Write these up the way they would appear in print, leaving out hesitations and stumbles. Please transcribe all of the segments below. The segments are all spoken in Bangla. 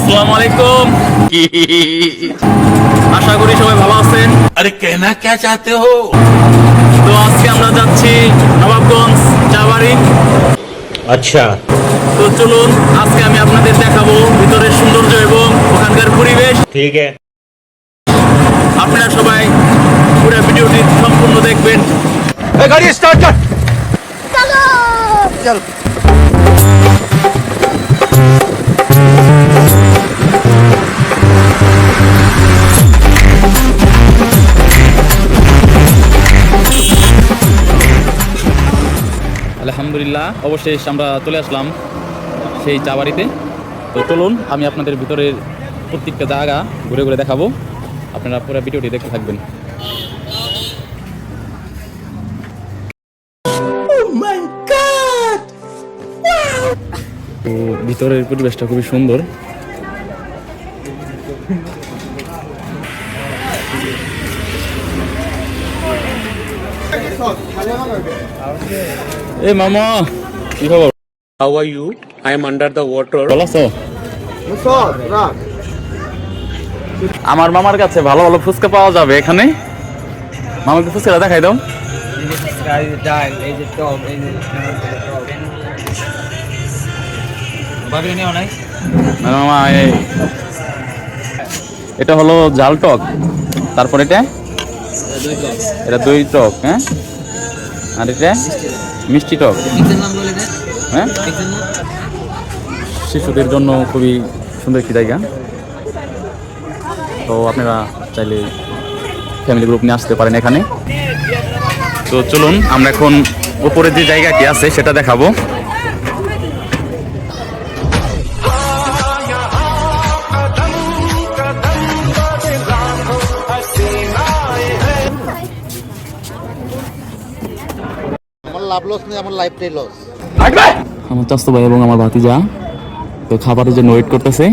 আসসালামু আলাইকুম। আশা করি সবাই ভালো আছেন। अरे कहना क्या चाहते हो? তো আজকে আমরা যাচ্ছি নবাবগঞ্জ চাবাড়ি। अच्छा। তো চলুন আজকে আমি আপনাদের দেখাবো ভিতরের সৌন্দর্য এবং ওখানকার পরিবেশ। ठीक है। আপনারা সবাই পুরো ভিডিওটি সম্পূর্ণ দেখবেন। गाड़ी स्टार्ट कर। चल। আলহামদুলিল্লাহ, অবশেষ আমরা চলে আসলাম সেই চা বাড়িতে। তো চলুন আমি আপনাদের ভিতরের প্রত্যেকটা জায়গা ঘুরে ঘুরে দেখাবো, আপনারা পুরো ভিডিওটি দেখতে থাকবেন। তো ভিতরের পরিবেশটা খুবই সুন্দর। এ মামা, কি খবর? How are you? I am under the water. ভালো আছো? আমার মামার কাছে ভালো ভালো ফুচকা পাওয়া যাবে এখানে। মামাকে ফুচকা দেখাই দাও। না, মামা এটা হলো ঝাল টক, তারপর এটা দই টক, হ্যাঁ, আর এটা মিষ্টি টক, হ্যাঁ। শিশুদের জন্য খুবই সুন্দর একটি জায়গা। তো আপনারা চাইলে ফ্যামিলি গ্রুপ নিয়ে আসতে পারেন এখানে। তো চলুন আমরা এখন উপরে যে জায়গাটি আছে সেটা দেখাবো। আমার লাভ লস নেই, আমার লাইফটাই লস। আমার চাচতো ভাই এবং আমার ভাতিজা তো খাবারের জন্য ওয়েট করতেছে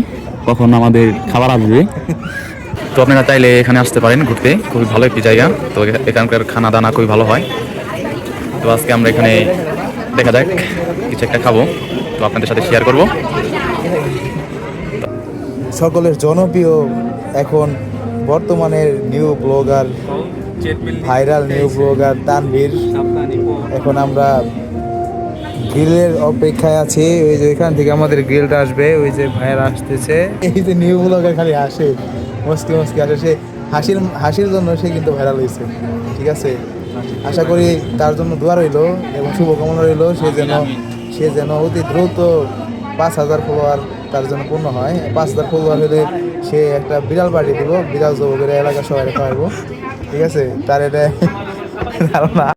কখন আমাদের খাবার আসবে। তো আপনারা চাইলে এখানে আসতে পারেন ঘুরতে, খুবই ভালো একটি জায়গা। তো এখানকার খানা দানা খুবই ভালো হয়। তো আজকে আমরা এখানে দেখা যাক কিছু একটা খাবো, তো আপনাদের সাথে শেয়ার করব। সকলের জনপ্রিয় এখন বর্তমানের new blogger, viral new blogger Tanvir. এখন আমরা গ্রিলের অপেক্ষায় আছি। ওই যে এখান থেকে আমাদের গ্রিলটা আসবে, ওই যে ভাইয়ার আসতেছে। এই যে নিউ ব্লগার খালি হাসে, মস্কি মস্কি আসে, সে হাসির জন্য সে কিন্তু ভাইরাল হয়েছে। ঠিক আছে, আশা করি তার জন্য দোয়া রইলো এবং শুভকামনা রইলো। সে যেন অতি দ্রুত 5,000 ফলোয়ার তার জন্য পূর্ণ হয়। 5,000 ফলোয়ার হলে সে একটা বিড়াল পার্টি দিব, বিড়াল জব করে এলাকা সবাই খাওয়াবো। ঠিক আছে, তার এটা ধারণা।